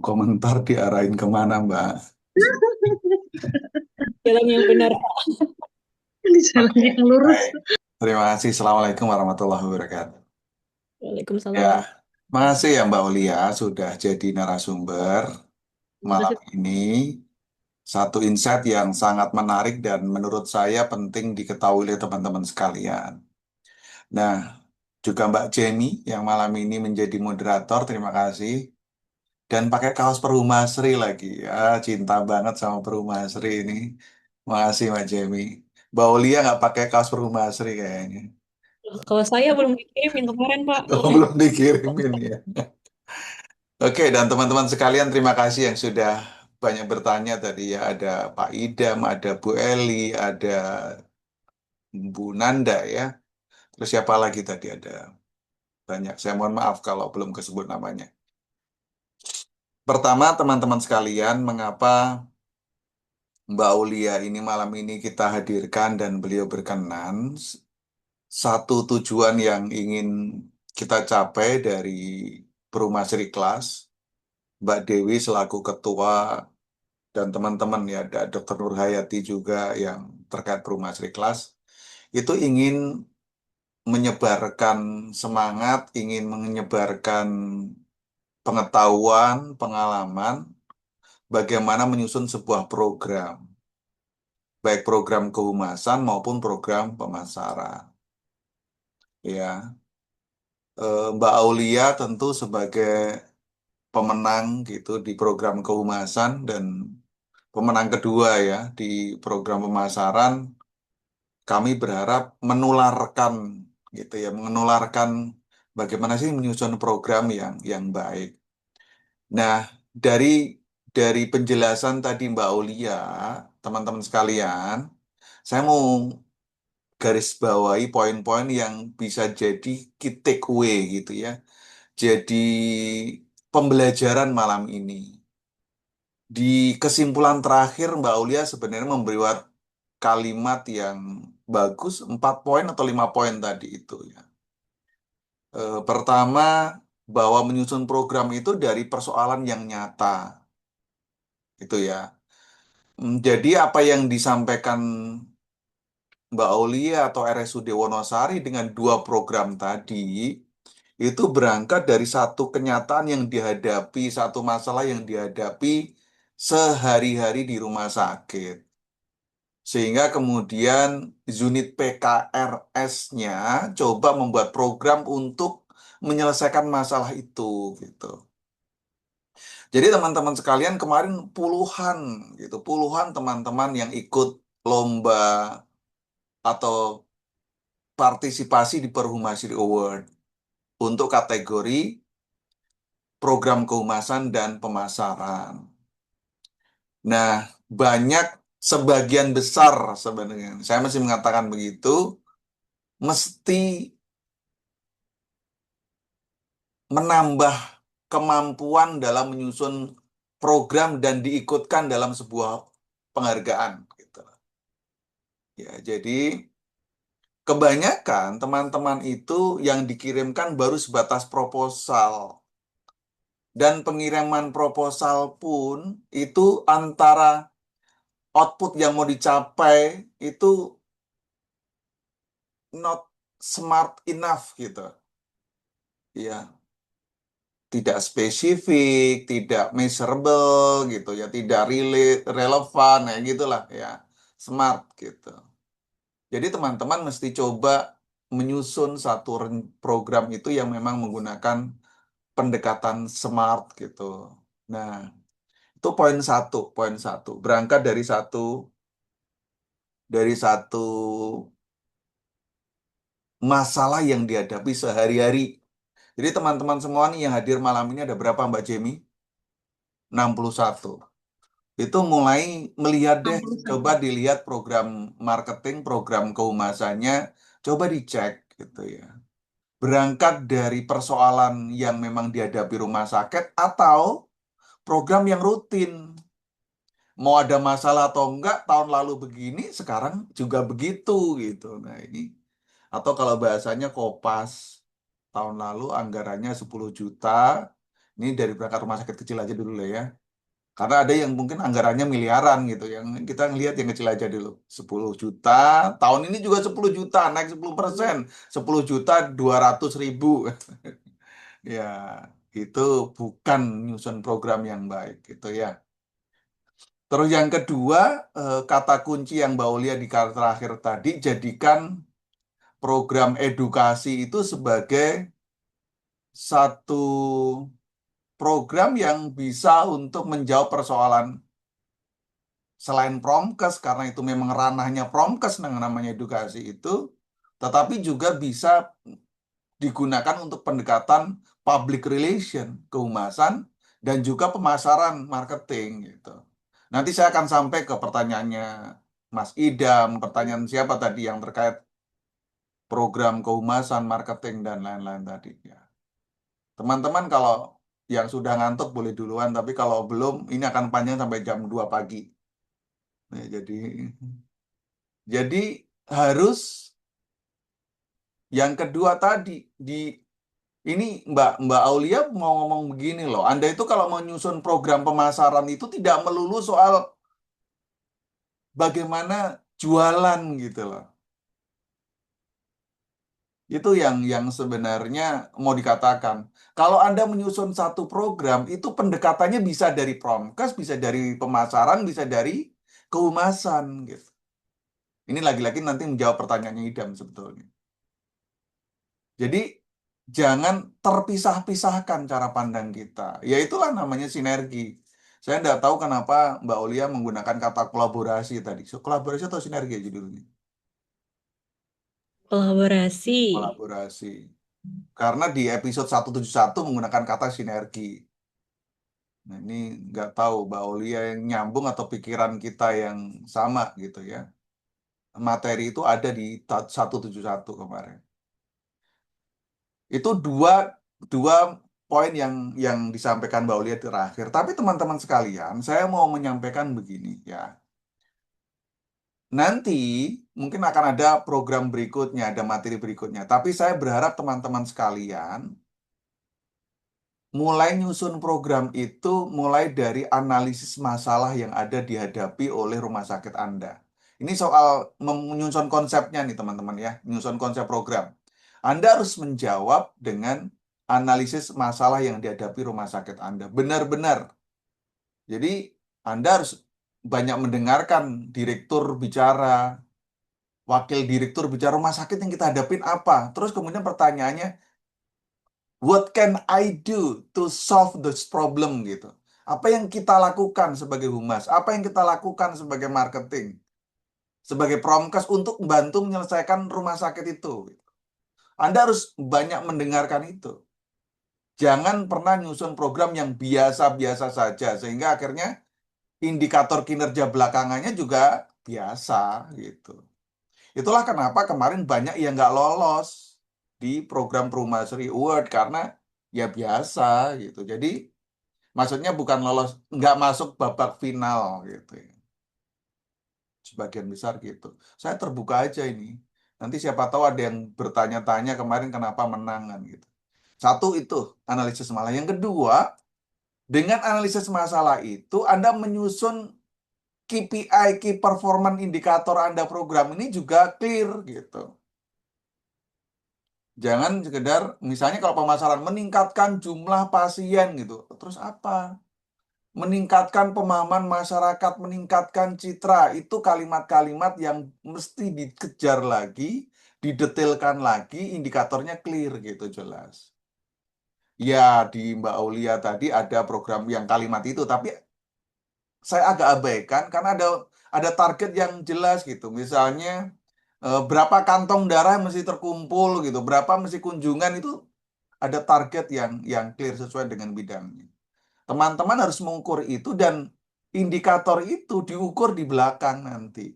komentar diarahin kemana, Mbak? Jalan yang benar. Di jalan Oke, yang lurus. baik. Terima kasih. Assalamualaikum warahmatullahi wabarakatuh. Ya, Waalaikumsalam. makasih ya Mbak Aulia sudah jadi narasumber Terima malam kasih. ini. Satu insight yang sangat menarik dan menurut saya penting diketahui oleh teman-teman sekalian. Nah, juga Mbak Jenny yang malam ini menjadi moderator, terima kasih. Dan pakai kaos Perumasri lagi. Ya, cinta banget sama Perumasri ini. Makasih Mbak Jenny. Mbak Aulia nggak pakai kaos Perumasri kayaknya. Kalau saya belum dikirimin kemarin, Pak. Oh, belum dikirimin ya. Oke, dan teman-teman sekalian, terima kasih yang sudah banyak bertanya tadi ya. Ada Pak Idam, ada Bu Eli, ada Bu Nanda ya. Terus siapa lagi tadi? Ada banyak. Saya mohon maaf kalau belum kesebut namanya. Pertama, teman-teman sekalian, mengapa Mbak Aulia ini malam ini kita hadirkan dan beliau berkenan? Satu tujuan yang ingin kita capai dari Perumasri Kelas, Mbak Dewi selaku ketua dan teman-teman ya, ada Dr. Nur Hayati juga yang terkait Perumasri Kelas, itu ingin menyebarkan semangat, ingin menyebarkan pengetahuan, pengalaman, bagaimana menyusun sebuah program, baik program kehumasan maupun program pemasaran. Ya, Mbak Aulia tentu sebagai pemenang gitu di program kehumasan dan pemenang kedua ya di program pemasaran, kami berharap menularkan gitu ya, menularkan bagaimana sih menyusun program yang baik. Nah, dari penjelasan tadi Mbak Aulia, teman-teman sekalian, saya mau garis bawahi poin-poin yang bisa jadi key takeaway gitu ya. Jadi pembelajaran malam ini. Di kesimpulan terakhir Mbak Aulia sebenarnya memberi kalimat yang bagus, 4 poin atau 5 poin tadi itu ya. Pertama, bahwa menyusun program itu dari persoalan yang nyata, itu ya. Jadi apa yang disampaikan Mbak Aulia atau RSUD Wonosari dengan 2 program tadi, itu berangkat dari satu kenyataan yang dihadapi, satu masalah yang dihadapi sehari-hari di rumah sakit. Sehingga kemudian unit PKRS-nya coba membuat program untuk menyelesaikan masalah itu gitu. Jadi teman-teman sekalian kemarin puluhan gitu, puluhan teman-teman yang ikut lomba atau partisipasi di Perhumasri Award untuk kategori program kehumasan dan pemasaran. Nah, banyak sebagian besar sebenarnya, saya masih mengatakan begitu, mesti menambah kemampuan dalam menyusun program dan diikutkan dalam sebuah penghargaan gitu. Ya, jadi kebanyakan teman-teman itu yang dikirimkan baru sebatas proposal. Dan pengiriman proposal pun itu antara output yang mau dicapai itu not smart enough gitu. Ya, tidak spesifik, tidak measurable gitu ya, tidak relate, relevan ya gitulah ya. Smart gitu. Jadi teman-teman mesti coba menyusun satu program itu yang memang menggunakan pendekatan smart gitu. Nah, itu poin satu. Berangkat dari satu masalah yang dihadapi sehari-hari. Jadi teman-teman semua nih yang hadir malam ini ada berapa Mbak Jemi? 61. Itu mulai melihat deh, coba 61. dilihat program marketing, program kehumasannya, coba dicek gitu ya. Berangkat dari persoalan yang memang dihadapi rumah sakit atau program yang rutin. Mau ada masalah atau enggak, tahun lalu begini, sekarang juga begitu gitu. Nah ini, atau kalau bahasanya kopas, tahun lalu anggarannya 10 juta, Ini dari berangkat rumah sakit kecil aja dulu lah ya. Karena ada yang mungkin anggarannya miliaran gitu. Yang kita ngelihat yang kecil aja dulu. 10 juta, tahun ini juga 10 juta, naik 10%. 10.200.000. Ya, itu bukan nyusun program yang baik gitu ya. Terus yang kedua, kata kunci yang Mbak Olia di kata terakhir tadi, jadikan program edukasi itu sebagai satu program yang bisa untuk menjawab persoalan selain promkes, karena itu memang ranahnya promkes yang namanya edukasi itu, tetapi juga bisa digunakan untuk pendekatan public relation, kehumasan, dan juga pemasaran marketing gitu. Nanti saya akan sampai ke pertanyaannya Mas Idam, pertanyaan siapa tadi yang terkait program kehumasan, marketing, dan lain-lain tadi ya. Teman-teman kalau yang sudah ngantuk boleh duluan, tapi kalau belum ini akan panjang sampai jam 2 pagi. Nah, jadi harus yang kedua tadi di ini Mbak Mbak Aulia mau ngomong begini loh. Anda itu kalau mau nyusun program pemasaran itu tidak melulu soal bagaimana jualan gitu loh. Itu yang sebenarnya mau dikatakan. Kalau Anda menyusun satu program, itu pendekatannya bisa dari promkes, bisa dari pemasaran, bisa dari kehumasan gitu. Ini lagi-lagi nanti menjawab pertanyaannya Idam sebetulnya. Jadi jangan terpisah-pisahkan cara pandang kita. Ya itulah namanya sinergi. Saya tidak tahu kenapa Mbak Olia menggunakan kata kolaborasi tadi. So, kolaborasi atau sinergi aja dulu nih? Kolaborasi. Kolaborasi. Karena di episode 171 menggunakan kata sinergi. Nah, ini nggak tahu Mbak Olia yang nyambung atau pikiran kita yang sama gitu ya. Materi itu ada di 171 kemarin. Itu dua dua poin yang disampaikan Mbak Ulia terakhir. Tapi teman-teman sekalian, saya mau menyampaikan begini ya. Nanti mungkin akan ada program berikutnya, ada materi berikutnya. Tapi saya berharap teman-teman sekalian mulai nyusun program itu mulai dari analisis masalah yang ada dihadapi oleh rumah sakit Anda. Ini soal menyusun konsepnya nih teman-teman ya, menyusun konsep program. Anda harus menjawab dengan analisis masalah yang dihadapi rumah sakit Anda. Benar-benar. Jadi Anda harus banyak mendengarkan direktur bicara, wakil direktur bicara rumah sakit yang kita hadapin apa. Terus kemudian pertanyaannya, what can I do to solve this problem gitu. Apa yang kita lakukan sebagai humas? Apa yang kita lakukan sebagai marketing? Sebagai promkes untuk membantu menyelesaikan rumah sakit itu. Anda harus banyak mendengarkan itu. Jangan pernah nyusun program yang biasa-biasa saja. Sehingga akhirnya indikator kinerja belakangannya juga biasa gitu. Itulah kenapa kemarin banyak yang nggak lolos di program Perumahsri Award karena ya biasa gitu. Jadi maksudnya bukan lolos, nggak masuk babak final gitu ya. Sebagian besar gitu. Saya terbuka aja ini. Nanti siapa tahu ada yang bertanya-tanya kemarin kenapa menangan gitu. Satu itu analisis masalah. Yang kedua, dengan analisis masalah itu Anda menyusun KPI, Key Performance Indicator Anda program ini juga clear gitu. Jangan sekedar misalnya kalau pemasaran meningkatkan jumlah pasien gitu. Terus apa? Meningkatkan pemahaman masyarakat, meningkatkan citra. Itu kalimat-kalimat yang mesti dikejar lagi, didetailkan lagi, indikatornya clear gitu jelas. Ya, di Mbak Aulia tadi ada program yang kalimat itu, tapi saya agak abaikan karena ada target yang jelas gitu. Misalnya berapa kantong darah yang mesti terkumpul gitu, berapa mesti kunjungan itu ada target yang clear sesuai dengan bidangnya. Teman-teman harus mengukur itu dan indikator itu diukur di belakang nanti.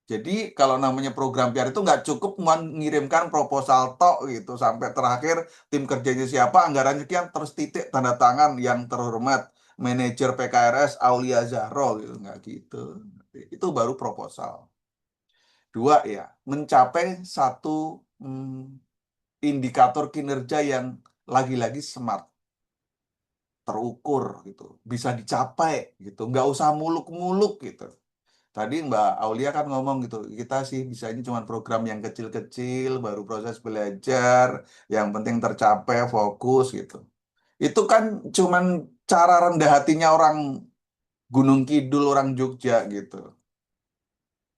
Jadi kalau namanya program PR itu nggak cukup mengirimkan proposal tok gitu sampai terakhir tim kerjanya siapa, anggaran sekian, terus titik tanda tangan yang terhormat manajer PKRS Aulia Zahro gitu nggak gitu. Itu baru proposal. Dua ya, mencapai satu indikator kinerja yang lagi-lagi smart, terukur gitu, bisa dicapai gitu, nggak usah muluk-muluk gitu. Tadi Mbak Aulia kan ngomong gitu, kita sih bisanya cuma program yang kecil-kecil, baru proses belajar, yang penting tercapai, fokus gitu. Itu kan cuman cara rendah hatinya orang Gunung Kidul, orang Jogja gitu.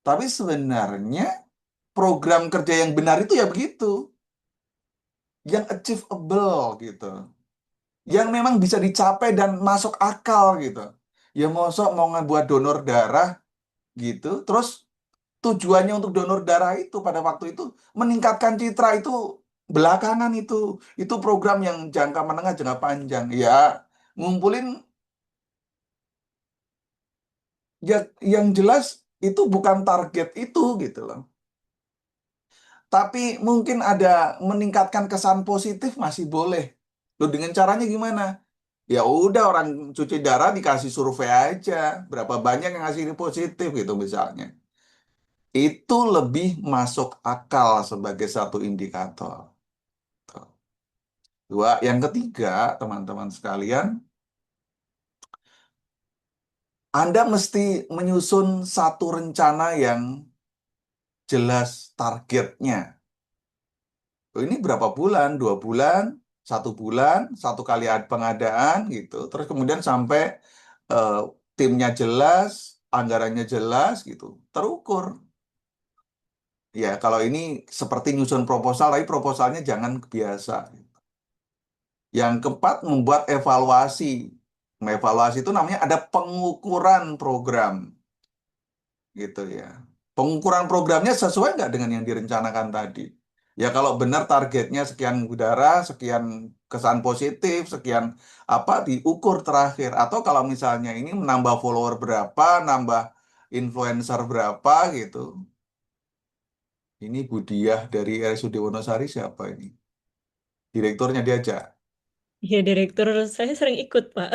Tapi sebenarnya program kerja yang benar itu ya begitu, yang achievable gitu, yang memang bisa dicapai dan masuk akal gitu. Ya mosok mau ngebuat donor darah gitu, terus tujuannya untuk donor darah itu pada waktu itu meningkatkan citra itu belakangan itu program yang jangka menengah jangka panjang ya, ngumpulin ya, yang jelas itu bukan target itu gitu loh, tapi mungkin ada meningkatkan kesan positif masih boleh loh. Dengan caranya gimana? Ya udah, orang cuci darah dikasih survei aja berapa banyak yang ngasih ini positif gitu misalnya, itu lebih masuk akal sebagai satu indikator. Dua, yang ketiga, teman-teman sekalian, Anda mesti menyusun satu rencana yang jelas targetnya. Oh, ini berapa bulan? 2 bulan, 1 bulan, satu kali pengadaan gitu. Terus kemudian sampai eh, timnya jelas, anggarannya jelas gitu, terukur. Ya, kalau ini seperti nyusun proposal, tapi proposalnya jangan biasa. Yang keempat, membuat evaluasi. Mengevaluasi itu namanya ada pengukuran program, gitu ya. Pengukuran programnya sesuai nggak dengan yang direncanakan tadi? Ya kalau benar targetnya sekian udara, sekian kesan positif, sekian apa diukur terakhir. Atau kalau misalnya ini menambah follower berapa, nambah influencer berapa gitu. Ini Budiah dari RSUD Wonosari siapa ini? Direkturnya diajak. Ya, direktur saya sering ikut, Pak.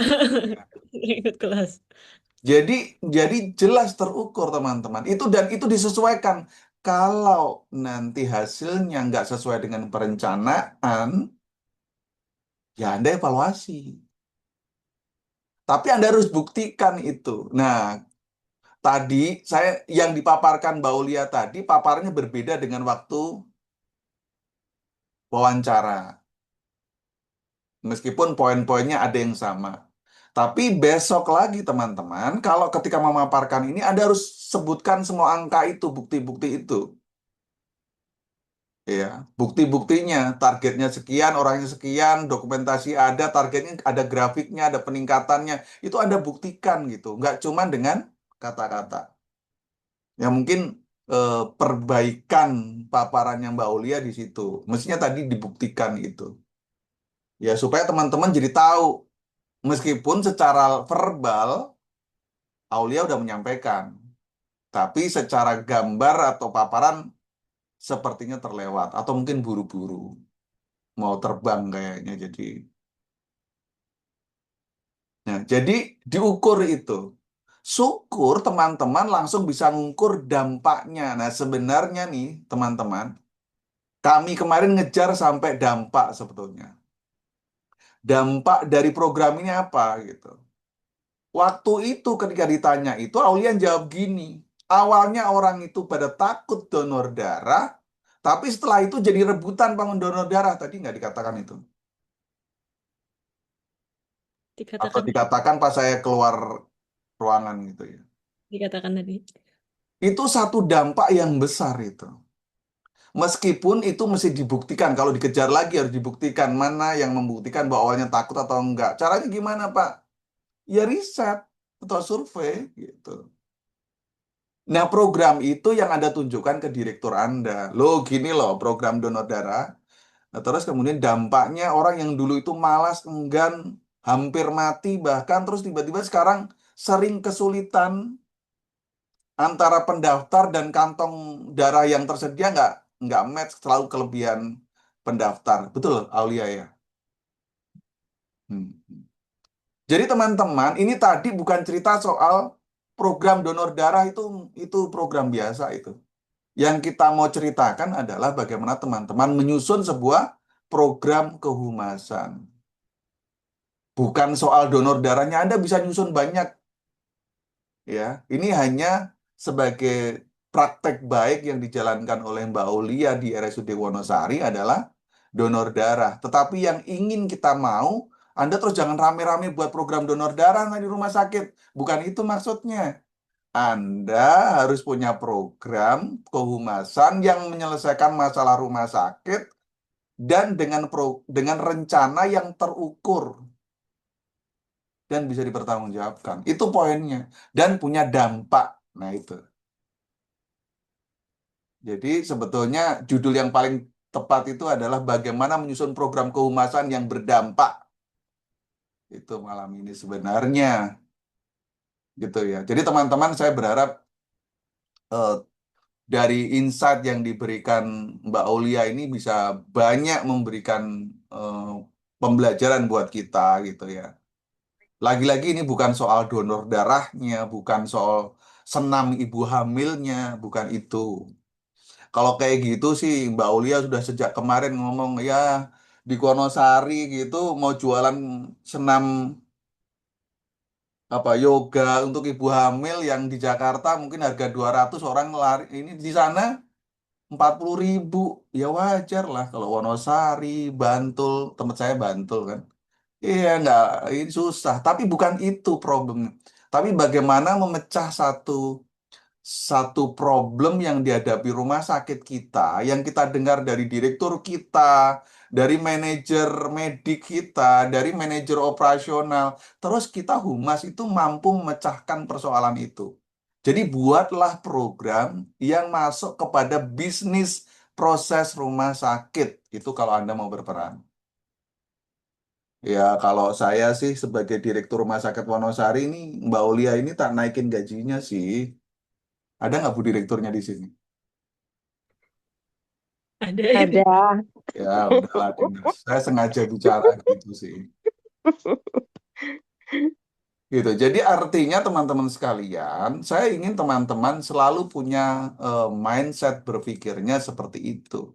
Sering ikut kelas. Jadi jadi jelas terukur teman-teman. Itu dan itu disesuaikan. Kalau nanti hasilnya nggak sesuai dengan perencanaan, ya Anda evaluasi. Tapi Anda harus buktikan itu. Nah, tadi saya yang dipaparkan Mbak Ulia tadi, paparnya berbeda dengan waktu wawancara. Meskipun poin-poinnya ada yang sama. Tapi besok lagi teman-teman, kalau ketika memaparkan ini, Anda harus sebutkan semua angka itu, bukti-bukti itu. Ya, bukti-buktinya, targetnya sekian, orangnya sekian, dokumentasi ada, targetnya ada, grafiknya, ada peningkatannya, itu Anda buktikan gitu, nggak cuma dengan kata-kata. Ya mungkin perbaikan paparannya Mbak Aulia di situ, mestinya tadi dibuktikan itu. Ya supaya teman-teman jadi tahu, meskipun secara verbal Aulia udah menyampaikan, tapi secara gambar atau paparan sepertinya terlewat, atau mungkin buru-buru. Mau terbang kayaknya jadi. Nah, jadi diukur itu. Syukur teman-teman langsung bisa mengukur dampaknya. Nah, sebenarnya nih teman-teman, kami kemarin ngejar sampai dampak sebetulnya. Dampak dari program ini apa gitu. Waktu itu ketika ditanya itu, Aulian jawab gini. Awalnya orang itu pada takut donor darah, tapi setelah itu jadi rebutan bangun donor darah. Tadi nggak dikatakan itu. Atau Dikatakan, dikatakan pas saya keluar ruangan gitu ya. dikatakan tadi. Itu satu dampak yang besar itu. Meskipun itu mesti dibuktikan, kalau dikejar lagi harus dibuktikan mana yang membuktikan bahwa awalnya takut atau enggak. Caranya gimana, Pak? Ya riset atau survei gitu. Nah, program itu yang Anda tunjukkan ke direktur Anda. Loh, gini loh program donor darah. Nah, terus kemudian dampaknya orang yang dulu itu malas, enggan, hampir mati bahkan, terus tiba-tiba sekarang sering kesulitan antara pendaftar dan kantong darah yang tersedia nggak match, selalu kelebihan pendaftar. Betul, Aulia ya? Hmm. Jadi teman-teman, ini tadi bukan cerita soal program donor darah, itu program biasa itu. Yang kita mau ceritakan adalah bagaimana teman-teman menyusun sebuah program kehumasan. Bukan soal donor darahnya, Anda bisa nyusun banyak. Ya, ini hanya sebagai praktek baik yang dijalankan oleh Mbak Aulia di RSUD Wonosari adalah donor darah. Tetapi yang ingin kita mau, Anda terus jangan rame-rame buat program donor darah di rumah sakit. Bukan itu maksudnya. Anda harus punya program kehumasan yang menyelesaikan masalah rumah sakit dan dengan rencana yang terukur dan bisa dipertanggungjawabkan. Itu poinnya. Dan punya dampak. Nah, itu. Jadi sebetulnya judul yang paling tepat itu adalah bagaimana menyusun program kehumasan yang berdampak. Itu malam ini sebenarnya. Gitu ya. Jadi teman-teman, saya berharap eh, dari insight yang diberikan Mbak Aulia ini bisa banyak memberikan eh, pembelajaran buat kita gitu ya. Lagi-lagi ini bukan soal donor darahnya, bukan soal senam ibu hamilnya, bukan itu. Kalau kayak gitu sih Mbak Aulia sudah sejak kemarin ngomong ya di Wonosari gitu mau jualan senam apa yoga untuk ibu hamil yang di Jakarta mungkin harga 200 orang lari ini di sana 40.000. Ya wajar lah kalau Wonosari, Bantul, tempat saya Bantul kan. Iya, nggak, ini susah. Tapi bukan itu problemnya. Tapi bagaimana memecah satu problem yang dihadapi rumah sakit kita, yang kita dengar dari direktur kita, dari manajer medik kita, dari manajer operasional, terus kita humas itu mampu memecahkan persoalan itu. Jadi buatlah program yang masuk kepada bisnis proses rumah sakit. Itu kalau Anda mau berperan. Ya, kalau saya sih sebagai direktur Rumah Sakit Wonosari ini, Mbak Aulia ini tak naikin gajinya sih. Ada nggak Bu direkturnya di sini? Ada itu. Ada. Ya, udahlah, Dinas. Saya sengaja bicara gitu sih. Gitu. Jadi artinya teman-teman sekalian, saya ingin teman-teman selalu punya mindset berpikirnya seperti itu.